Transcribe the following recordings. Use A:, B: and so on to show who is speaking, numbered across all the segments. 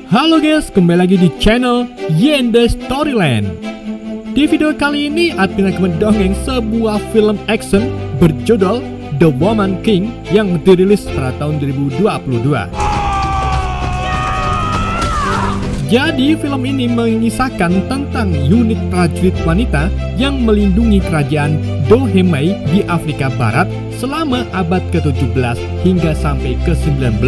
A: Halo guys, kembali lagi di channel Yende Storyland. Di video kali ini, admin akan mendongeng sebuah film action berjudul The Woman King yang dirilis pada tahun 2022. Jadi film ini mengisahkan tentang unit prajurit wanita yang melindungi kerajaan Dohemei di Afrika Barat selama abad ke-17 hingga sampai ke-19.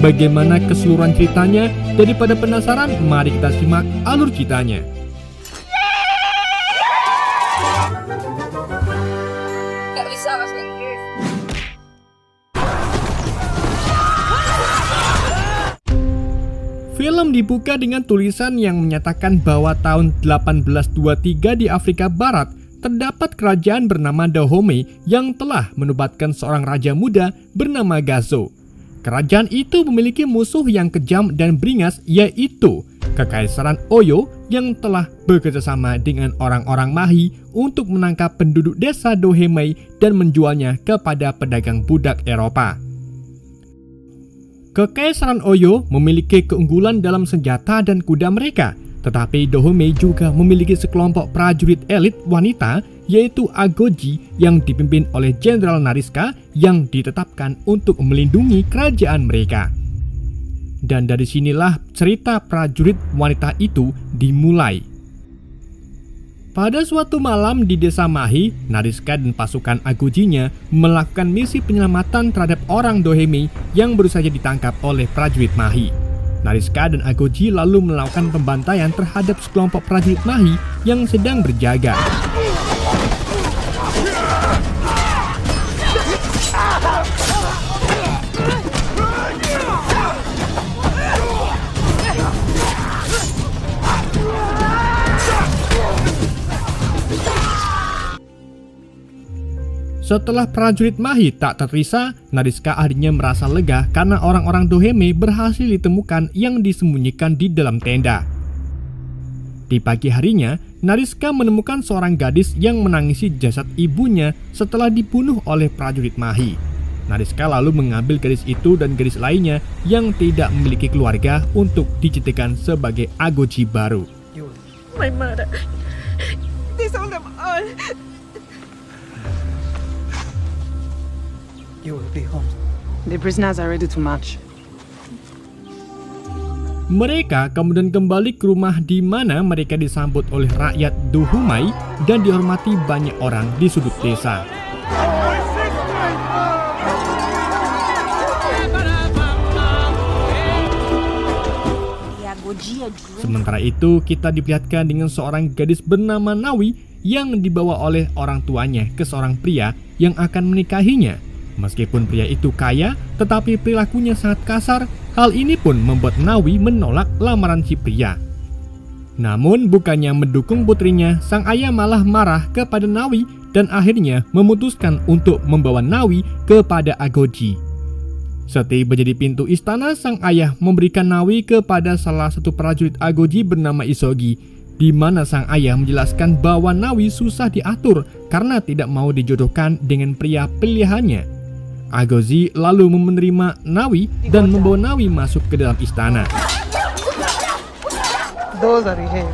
A: Bagaimana keseluruhan ceritanya? Daripada penasaran, mari kita simak alur ceritanya.
B: Gak bisa bahasa Inggris.
A: Film dibuka dengan tulisan yang menyatakan bahwa tahun 1823 di Afrika Barat terdapat kerajaan bernama Dahomey yang telah menobatkan seorang raja muda bernama Gazo. Kerajaan itu memiliki musuh yang kejam dan beringas, yaitu Kekaisaran Oyo yang telah bekerjasama dengan orang-orang Mahi untuk menangkap penduduk desa Dohemey dan menjualnya kepada pedagang budak Eropa. Kekaisaran Oyo memiliki keunggulan dalam senjata dan kuda mereka, tetapi Dohemey juga memiliki sekelompok prajurit elit wanita, yaitu Agoji yang dipimpin oleh Jenderal Nariska yang ditetapkan untuk melindungi kerajaan mereka. Dan dari sinilah cerita prajurit wanita itu dimulai. Pada suatu malam di desa Mahi, Nariska dan pasukan Agojinya melakukan misi penyelamatan terhadap orang Dohemey yang baru saja ditangkap oleh prajurit Mahi. Nariska dan Agoji lalu melakukan pembantaian terhadap sekelompok prajurit Mahi yang sedang berjaga. Setelah prajurit Mahi tak terisa, Nariska akhirnya merasa lega karena orang-orang Dohemey berhasil ditemukan yang disembunyikan di dalam tenda. Di pagi harinya, Nariska menemukan seorang gadis yang menangisi jasad ibunya setelah dibunuh oleh prajurit Mahi. Nariska lalu mengambil gadis itu dan gadis lainnya yang tidak memiliki keluarga untuk dijadikan sebagai Agoji baru.
B: My mother. They sold them all.
C: You will be home. The prisoners are ready to march.
A: Mereka kemudian kembali ke rumah di mana mereka disambut oleh rakyat Dohemey dan dihormati banyak orang di sudut desa. Sementara itu, kita diperlihatkan dengan seorang gadis bernama Nawi yang dibawa oleh orang tuanya ke seorang pria yang akan menikahinya. Meskipun pria itu kaya, tetapi perilakunya sangat kasar. Hal ini pun membuat Nawi menolak lamaran si pria. Namun bukannya mendukung putrinya, sang ayah malah marah kepada Nawi dan akhirnya memutuskan untuk membawa Nawi kepada Agoji. Setiba di pintu istana, sang ayah memberikan Nawi kepada salah satu prajurit Agoji bernama Isogi, di mana sang ayah menjelaskan bahwa Nawi susah diatur karena tidak mau dijodohkan dengan pria pilihannya. Agoji lalu menerima Nawi dan membawa Nawi masuk ke dalam istana.
C: Those are the heads.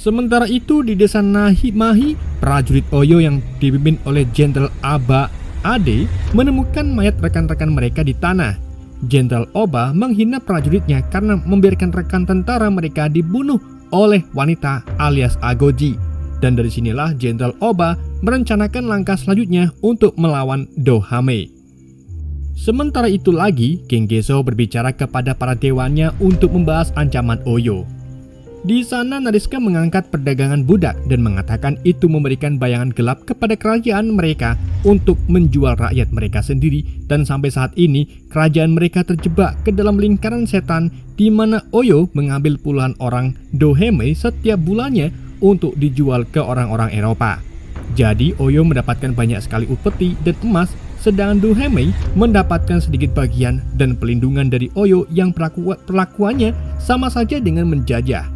A: Sementara itu di desa Mahi, prajurit Oyo yang dipimpin oleh Jenderal Aba Ade menemukan mayat rekan-rekan mereka di tanah. Jenderal Oba menghina prajuritnya karena membiarkan rekan tentara mereka dibunuh oleh wanita alias Agoji. Dan dari sinilah Jenderal Oba merencanakan langkah selanjutnya untuk melawan Dohemey. Sementara itu lagi, King Gezo berbicara kepada para dewannya untuk membahas ancaman Oyo. Di sana Nariska mengangkat perdagangan budak dan mengatakan itu memberikan bayangan gelap kepada kerajaan mereka untuk menjual rakyat mereka sendiri, dan sampai saat ini kerajaan mereka terjebak ke dalam lingkaran setan di mana Oyo mengambil puluhan orang Dohemey setiap bulannya untuk dijual ke orang-orang Eropa. Jadi Oyo mendapatkan banyak sekali upeti dan emas, sedangkan Dohemey mendapatkan sedikit bagian dan pelindungan dari Oyo yang perlakuannya sama saja dengan menjajah.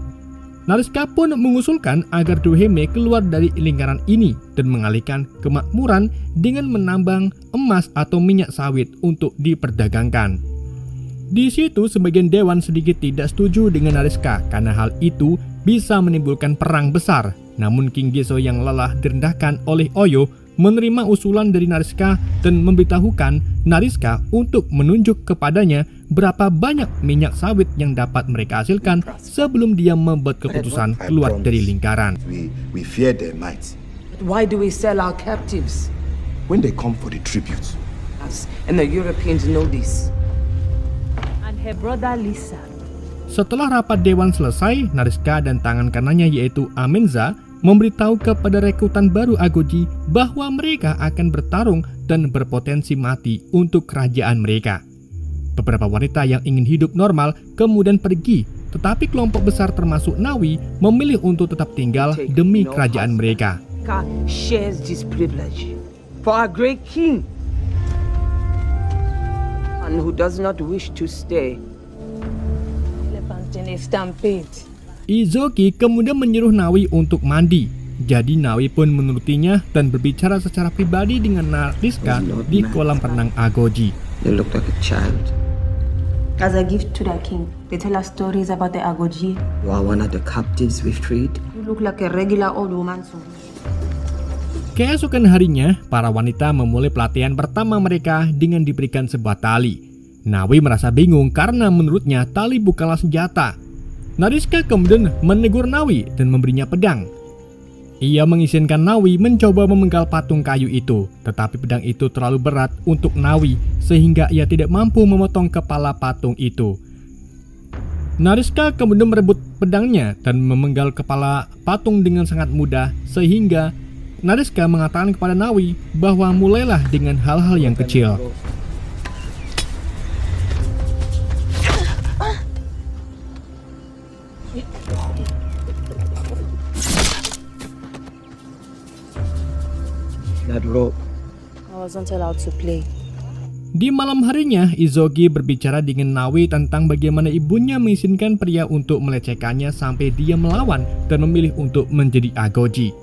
A: Nariska pun mengusulkan agar Doheme keluar dari lingkaran ini dan mengalihkan kemakmuran dengan menambang emas atau minyak sawit untuk diperdagangkan. Di situ sebagian dewan sedikit tidak setuju dengan Nariska karena hal itu bisa menimbulkan perang besar. Namun King Geso yang lelah direndahkan oleh Oyo menerima usulan dari Nariska dan memberitahukan Nariska untuk menunjuk kepadanya berapa banyak minyak sawit yang dapat mereka hasilkan sebelum dia membuat keputusan keluar dari lingkaran.
D: We fear their might.
E: Why do we sell our captives?
D: When they come for the tribute,
E: Us and the Europeans know this. And her brother Lisa.
A: Setelah rapat dewan selesai, Nariska dan tangan kanannya yaitu Amenza memberitahu kepada rekrutan baru Agoji bahwa mereka akan bertarung dan berpotensi mati untuk kerajaan mereka. Beberapa wanita yang ingin hidup normal kemudian pergi, tetapi kelompok besar termasuk Nawi memilih untuk tetap tinggal demi kerajaan mereka.
E: Shares this privilege for our great king, and who does not wish to stay. Elephant in a stampede.
A: Izoki kemudian menyuruh Nawi untuk mandi. Jadi Nawi pun menurutinya dan berbicara secara pribadi dengan Nariska di kolam renang Agoji.
E: You look like a child.
F: As a gift to the king, they tell us stories about the Agoji.
E: You are one of the captives we've freed.
F: You look like a regular old woman to me.
A: Keesokan harinya, para wanita memulai pelatihan pertama mereka dengan diberikan sebuah tali. Nawi merasa bingung karena menurutnya tali bukanlah senjata. Nariska kemudian menegur Nawi dan memberinya pedang. Ia mengizinkan Nawi mencoba memenggal patung kayu itu, tetapi pedang itu terlalu berat untuk Nawi sehingga ia tidak mampu memotong kepala patung itu. Nariska kemudian merebut pedangnya dan memenggal kepala patung dengan sangat mudah sehingga Nariska mengatakan kepada Nawi bahwa mulailah dengan hal-hal yang kecil.
E: That rope.
F: I wasn't allowed to play.
A: Di malam harinya, Izogi berbicara dengan Nawi tentang bagaimana ibunya mengizinkan pria untuk melecehkannya sampai dia melawan dan memilih untuk menjadi Agoji.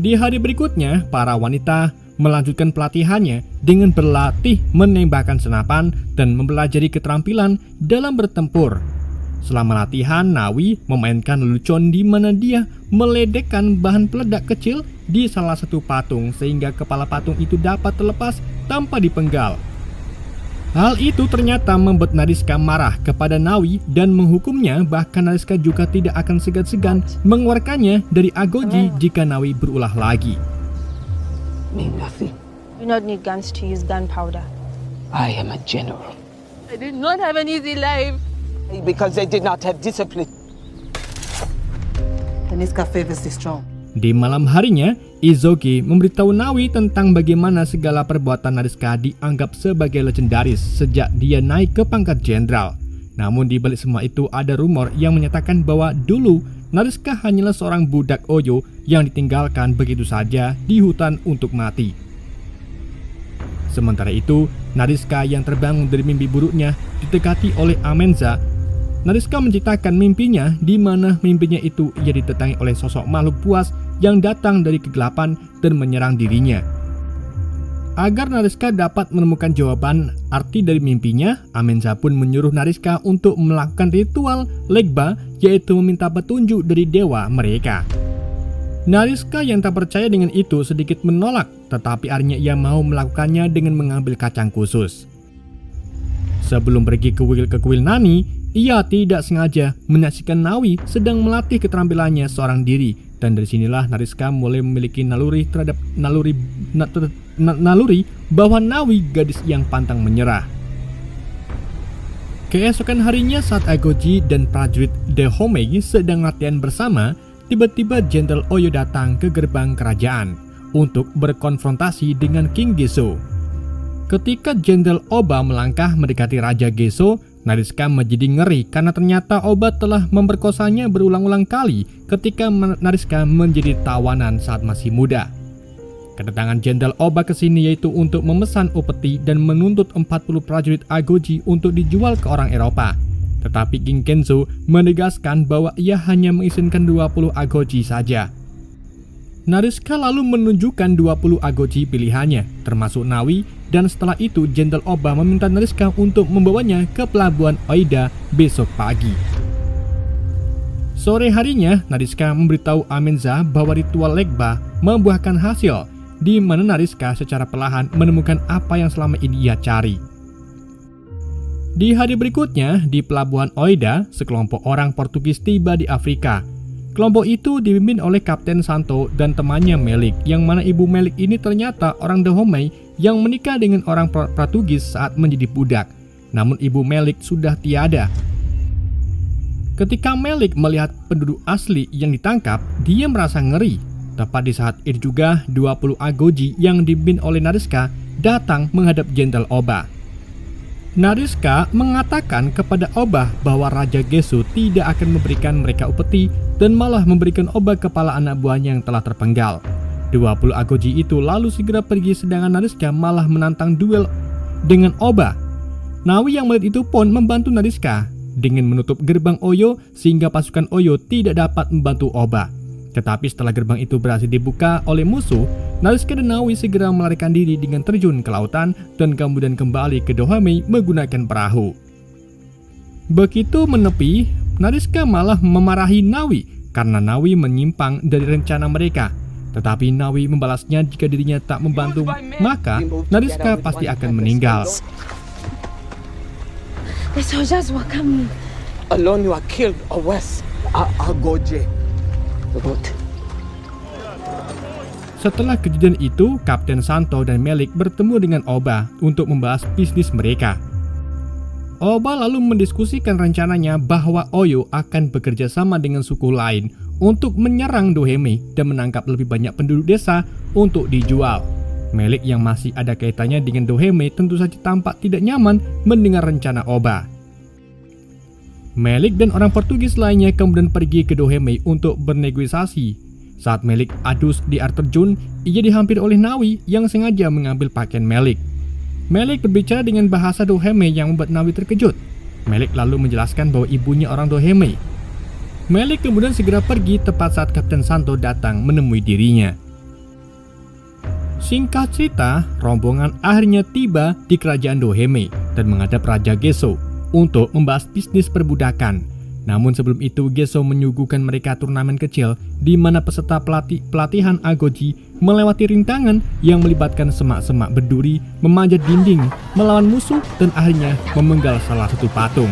A: Di hari berikutnya, para wanita melanjutkan pelatihannya dengan berlatih menembakkan senapan dan mempelajari keterampilan dalam bertempur. Selama latihan, Nawi memainkan lelucon di mana dia meledekkan bahan peledak kecil di salah satu patung sehingga kepala patung itu dapat terlepas tanpa dipenggal. Hal itu ternyata membuat Nariska marah kepada Nawi dan menghukumnya, bahkan Nariska juga tidak akan segan-segan mengeluarkannya dari Agoji jika Nawi berulah lagi.
E: Mean nothing.
F: You do not need guns to use gunpowder.
E: I am a general.
B: I did not have an easy life.
E: Because they did not have discipline.
C: Nariska favors the strong.
A: Di malam harinya, Izogi memberitahu Nawi tentang bagaimana segala perbuatan Nariska dianggap sebagai legendaris sejak dia naik ke pangkat jenderal. Namun di balik semua itu ada rumor yang menyatakan bahwa dulu Nariska hanyalah seorang budak Oyo yang ditinggalkan begitu saja di hutan untuk mati. Sementara itu, Nariska yang terbangun dari mimpi buruknya ditekati oleh Amenza. Nariska menceritakan mimpinya di mana mimpinya itu ia ditetangi oleh sosok makhluk buas yang datang dari kegelapan dan menyerang dirinya. Agar Nariska dapat menemukan jawaban arti dari mimpinya, Amenza pun menyuruh Nariska untuk melakukan ritual Legba, yaitu meminta petunjuk dari dewa mereka. Nariska yang tak percaya dengan itu sedikit menolak, tetapi akhirnya ia mau melakukannya dengan mengambil kacang khusus. Sebelum pergi ke kuil Nani, ia tidak sengaja menyaksikan Nawi sedang melatih keterampilannya seorang diri, dan dari sinilah Nariska mulai memiliki naluri terhadap naluri bahwa Nawi gadis yang pantang menyerah. Keesokan harinya saat Agoji dan prajurit Dahomey sedang latihan bersama, tiba-tiba Jenderal Oyo datang ke gerbang kerajaan untuk berkonfrontasi dengan King Geso. Ketika Jenderal Oba melangkah mendekati Raja Geso, Nariska menjadi ngeri karena ternyata Oba telah memperkosanya berulang-ulang kali ketika Nariska menjadi tawanan saat masih muda. Kedatangan Jenderal Oba ke sini yaitu untuk memesan upeti dan menuntut 40 prajurit Agoji untuk dijual ke orang Eropa. Tetapi King Kenzo menegaskan bahwa ia hanya mengizinkan 20 agoji saja. Nariska lalu menunjukkan 20 agoji pilihannya, termasuk Nawi, dan setelah itu Jenderal Oba meminta Nariska untuk membawanya ke pelabuhan Oida besok pagi. Sore harinya, Nariska memberitahu Amenza bahwa ritual Legba membuahkan hasil, di mana Nariska secara perlahan menemukan apa yang selama ini ia cari. Di hari berikutnya, di pelabuhan Oida, sekelompok orang Portugis tiba di Afrika. Kelompok itu dipimpin oleh Kapten Santo dan temannya Melik, yang mana ibu Melik ini ternyata orang Dahomey yang menikah dengan orang Portugis saat menjadi budak. Namun ibu Melik sudah tiada. Ketika Melik melihat penduduk asli yang ditangkap, dia merasa ngeri. Tepat di saat itu juga 20 agoji yang dipimpin oleh Nariska datang menghadap Jenderal Oba. Nariska mengatakan kepada Oba bahwa Raja Gesso tidak akan memberikan mereka upeti dan malah memberikan Oba kepala anak buahnya yang telah terpenggal. 20 agoji itu lalu segera pergi, sedangkan Nariska malah menantang duel dengan Oba. Nawi yang melihat itu pun membantu Nariska dengan menutup gerbang Oyo sehingga pasukan Oyo tidak dapat membantu Oba. Tetapi setelah gerbang itu berhasil dibuka oleh musuh, Nariska dan Nawi segera melarikan diri dengan terjun ke lautan dan kemudian kembali ke Dahomey menggunakan perahu. Begitu menepi, Nariska malah memarahi Nawi karena Nawi menyimpang dari rencana mereka. Tetapi Nawi membalasnya jika dirinya tak membantu, maka Nariska pasti akan meninggal.
B: The soldiers were coming.
E: Alone you are killed or worse.
D: Agoje.
E: Good.
A: Setelah kejadian itu, Kapten Santo dan Melik bertemu dengan Oba untuk membahas bisnis mereka. Oba lalu mendiskusikan rencananya bahwa Oyo akan bekerja sama dengan suku lain untuk menyerang Dahomey dan menangkap lebih banyak penduduk desa untuk dijual. Melik yang masih ada kaitannya dengan Dahomey tentu saja tampak tidak nyaman mendengar rencana Oba. Melik dan orang Portugis lainnya kemudian pergi ke Dahomey untuk bernegosiasi. Saat Melik adus di air terjun, ia dihampiri oleh Nawi yang sengaja mengambil pakaian Melik. Melik berbicara dengan bahasa Dahomey yang membuat Nawi terkejut. Melik lalu menjelaskan bahwa ibunya orang Dahomey. Melik kemudian segera pergi tepat saat Kapten Santo datang menemui dirinya. Singkat cerita, rombongan akhirnya tiba di kerajaan Dahomey dan menghadap Raja Gesso untuk membahas bisnis perbudakan. Namun sebelum itu Gesso menyuguhkan mereka turnamen kecil di mana peserta pelatihan agoji melewati rintangan yang melibatkan semak-semak berduri, memanjat dinding, melawan musuh dan akhirnya memenggal salah satu patung.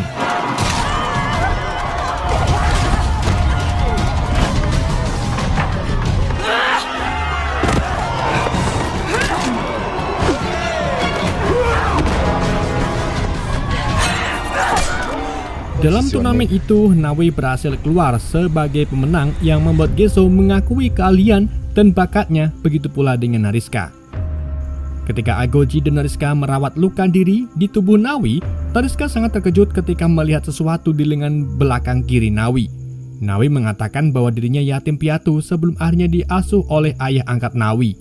A: Dalam turnamen itu, Nawi berhasil keluar sebagai pemenang yang membuat Gesso mengakui keahlian dan bakatnya, begitu pula dengan Nariska. Ketika Agoji dan Nariska merawat luka diri di tubuh Nawi, Nariska sangat terkejut ketika melihat sesuatu di lengan belakang kiri Nawi. Nawi mengatakan bahwa dirinya yatim piatu sebelum akhirnya diasuh oleh ayah angkat Nawi.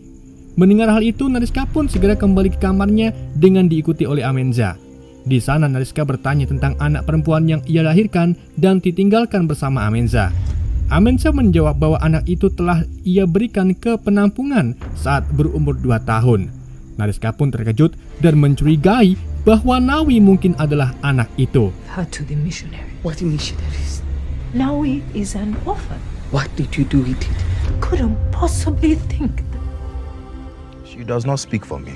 A: Mendengar hal itu, Nariska pun segera kembali ke kamarnya dengan diikuti oleh Amenza. Di sana Nariska bertanya tentang anak perempuan yang ia lahirkan dan ditinggalkan bersama Amenza. Amenza menjawab bahwa anak itu telah ia berikan ke penampungan saat berumur 2 tahun. Nariska pun terkejut dan mencurigai bahwa Nawi mungkin adalah anak itu.
E: How to the missionary?
C: What missionaries?
E: Nawi is an orphan.
C: What did you do with it?
E: Couldn't possibly think that.
D: She does not speak for me.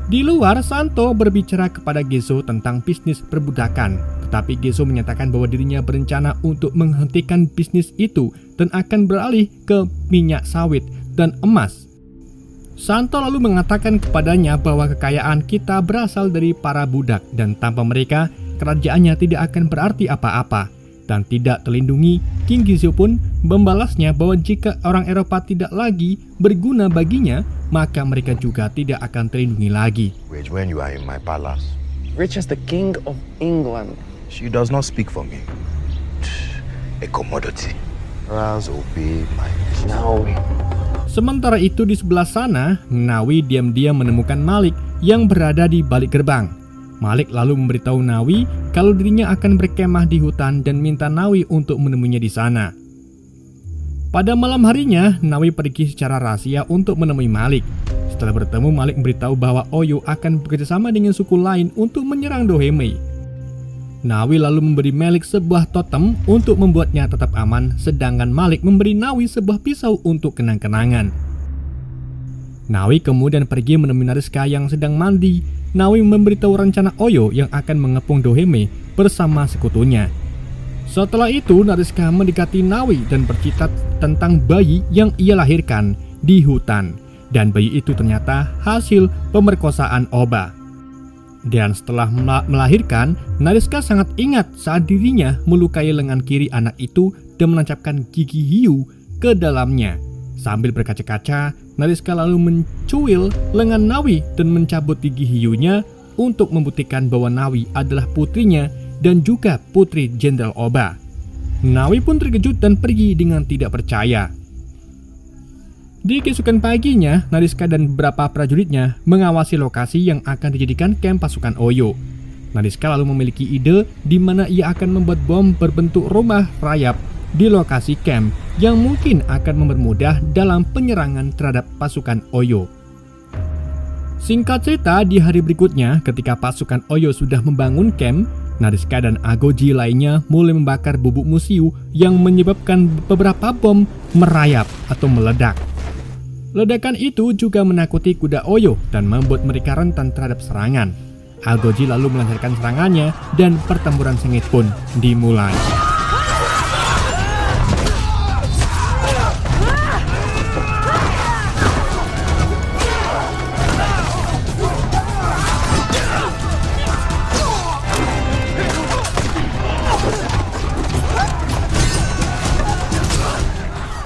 A: Di luar, Santo berbicara kepada Gesso tentang bisnis perbudakan, tetapi Gesso menyatakan bahwa dirinya berencana untuk menghentikan bisnis itu dan akan beralih ke minyak sawit dan emas. Santo lalu mengatakan kepadanya bahwa kekayaan kita berasal dari para budak dan tanpa mereka, kerajaannya tidak akan berarti apa-apa dan tidak terlindungi. King Gesso pun membalasnya bahwa jika orang Eropa tidak lagi berguna baginya, maka mereka juga tidak akan terlindungi lagi.
D: Rich, when you are in my palace,
C: Rich as the King of England.
D: she does not speak for me. A commodity. Raz obey my wishes.
C: Nawi.
A: Sementara itu di sebelah sana, Nawi diam-diam menemukan Malik yang berada di balik gerbang. Malik lalu memberitahu Nawi kalau dirinya akan berkemah di hutan dan minta Nawi untuk menemuinya di sana. Pada malam harinya, Nawi pergi secara rahasia untuk menemui Malik. Setelah bertemu, Malik memberitahu bahwa Oyo akan bekerjasama dengan suku lain untuk menyerang Dohemei. Nawi lalu memberi Malik sebuah totem untuk membuatnya tetap aman, sedangkan Malik memberi Nawi sebuah pisau untuk kenang-kenangan. Nawi kemudian pergi menemui Nariska yang sedang mandi. Nawi memberitahu rencana Oyo yang akan mengepung Dohemei bersama sekutunya. Setelah itu, Nariska mendekati Nawi dan bercerita tentang bayi yang ia lahirkan di hutan. Dan bayi itu ternyata hasil pemerkosaan Oba. Dan setelah melahirkan, Nariska sangat ingat saat dirinya melukai lengan kiri anak itu dan menancapkan gigi hiu ke dalamnya. Sambil berkaca-kaca, Nariska lalu mencuil lengan Nawi dan mencabut gigi hiunya untuk membuktikan bahwa Nawi adalah putrinya dan juga putri Jenderal Oba. Nawi pun terkejut dan pergi dengan tidak percaya. Di keesokan paginya, Nariska dan beberapa prajuritnya mengawasi lokasi yang akan dijadikan kamp pasukan Oyo. Nariska lalu memiliki ide di mana ia akan membuat bom berbentuk rumah rayap di lokasi camp yang mungkin akan mempermudah dalam penyerangan terhadap pasukan Oyo. Singkat cerita, di hari berikutnya ketika pasukan Oyo sudah membangun camp, Nariska dan Agoji lainnya mulai membakar bubuk musiu yang menyebabkan beberapa bom merayap atau meledak. Ledakan itu juga menakuti kuda Oyo dan membuat mereka rentan terhadap serangan. Agoji lalu melancarkan serangannya dan pertempuran sengit pun dimulai.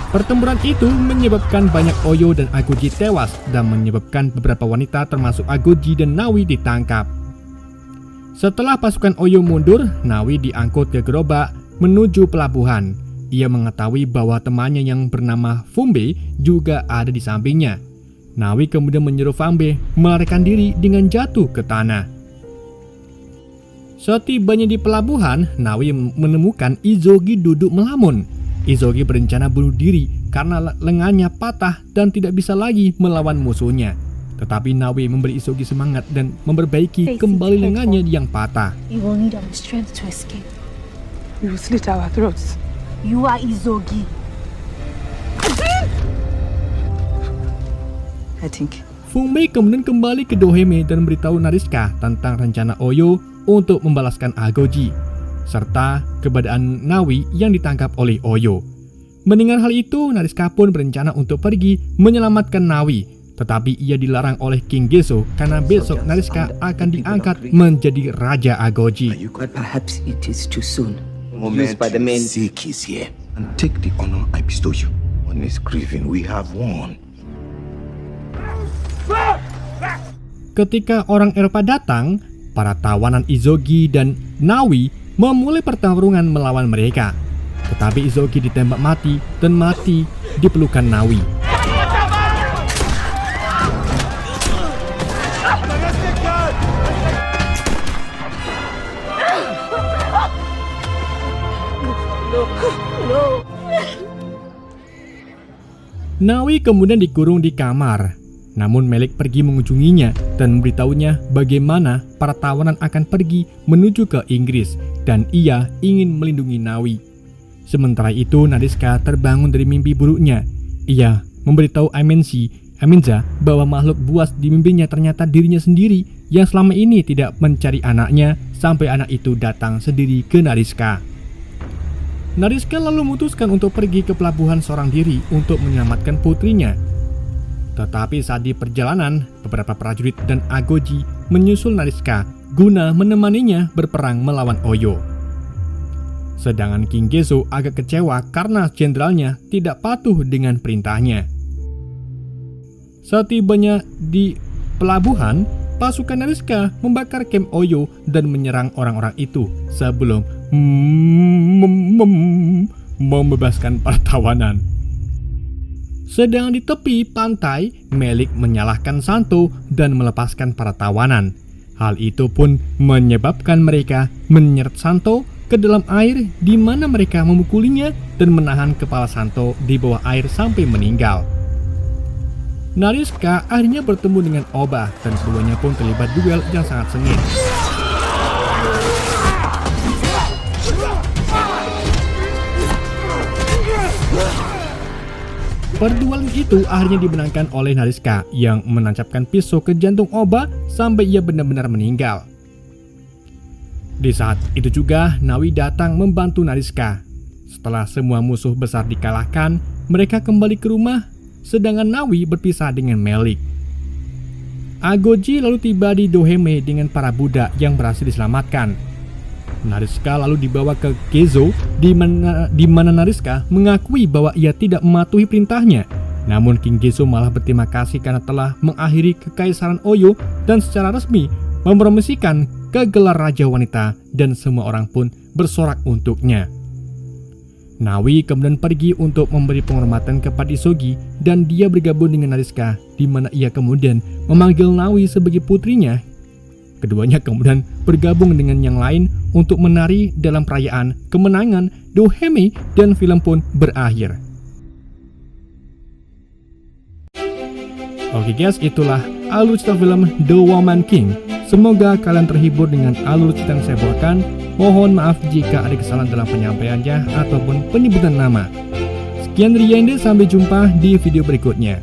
A: Pertempuran itu menyebabkan banyak Oyo dan Agoji tewas dan menyebabkan beberapa wanita termasuk Agoji dan Nawi ditangkap. Setelah pasukan Oyo mundur, Nawi diangkut ke gerobak menuju pelabuhan. Ia mengetahui bahwa temannya yang bernama Fumbe juga ada di sampingnya. Nawi kemudian menyuruh Fumbe melarikan diri dengan jatuh ke tanah. Setibanya di pelabuhan, Nawi menemukan Izogi duduk melamun. Izogi berencana bunuh diri karena lengannya patah dan tidak bisa lagi melawan musuhnya. Tetapi Nawi memberi Izogi semangat dan memperbaiki kembali lengannya yang patah.
B: You will need our strength to escape.
E: You slit our throats.
B: You are Izogi.
E: I think.
A: Fumbe kemudian kembali ke Dohemei dan memberitahu Nariska tentang rencana Oyo untuk membalaskan Agoji, serta keberadaan Nawi yang ditangkap oleh Oyo. Mendengar hal itu, Nariska pun berencana untuk pergi menyelamatkan Nawi, tetapi ia dilarang oleh King Gezo karena besok Nariska akan diangkat menjadi Raja Agoji.
E: But perhaps it is too soon.
D: Moment
E: by the men.
D: Zeke is here, and take the honor I bestow you. On this grieving, we have won.
A: Ketika orang Eropa datang, para tawanan Izogi dan Nawi memulai pertarungan melawan mereka. Tetapi Izogi ditembak mati dan mati di pelukan Nawi. Nawi kemudian dikurung di kamar. Namun Melik pergi mengunjunginya dan memberitahunya bagaimana para tawanan akan pergi menuju ke Inggris dan ia ingin melindungi Nawi. Sementara itu Nariska terbangun dari mimpi buruknya. Ia memberitahu Amenza bahwa makhluk buas di mimpinya ternyata dirinya sendiri yang selama ini tidak mencari anaknya sampai anak itu datang sendiri ke Nariska. Nariska lalu memutuskan untuk pergi ke pelabuhan seorang diri untuk menyelamatkan putrinya. Tetapi saat di perjalanan, beberapa prajurit dan Agoji menyusul Nariska guna menemaninya berperang melawan Oyo. Sedangkan King Gezo agak kecewa karena jenderalnya tidak patuh dengan perintahnya. Setibanya di pelabuhan, pasukan Nariska membakar kamp Oyo dan menyerang orang-orang itu sebelum membebaskan para tawanan. Sedang di tepi pantai, Melik menyalahkan Santo dan melepaskan para tawanan. Hal itu pun menyebabkan mereka menyeret Santo ke dalam air, di mana mereka memukulinya dan menahan kepala Santo di bawah air sampai meninggal. Nariska akhirnya bertemu dengan Oba dan keduanya pun terlibat duel yang sangat sengit. Perduelan itu akhirnya dimenangkan oleh Nariska yang menancapkan pisau ke jantung Oba sampai ia benar-benar meninggal. Di saat itu juga Nawi datang membantu Nariska. Setelah semua musuh besar dikalahkan, mereka kembali ke rumah, sedangkan Nawi berpisah dengan Melik. Agoji lalu tiba di Doheme dengan para budak yang berhasil diselamatkan. Nariska lalu dibawa ke Gezo, di mana Nariska mengakui bahwa ia tidak mematuhi perintahnya. Namun King Gezo malah berterima kasih karena telah mengakhiri kekaisaran Oyo dan secara resmi mempromosikan gelar Raja Wanita, dan semua orang pun bersorak untuknya. Nawi kemudian pergi untuk memberi penghormatan kepada Isogi dan dia bergabung dengan Nariska, di mana ia kemudian memanggil Nawi sebagai putrinya. Keduanya kemudian bergabung dengan yang lain untuk menari dalam perayaan kemenangan Doheme dan film pun berakhir. Oke guys, itulah alur cerita film The Woman King. Semoga kalian terhibur dengan alur cerita yang saya bawakan. Mohon maaf jika ada kesalahan dalam penyampaiannya ataupun penyebutan nama. Sekian dari Yende, sampai jumpa di video berikutnya.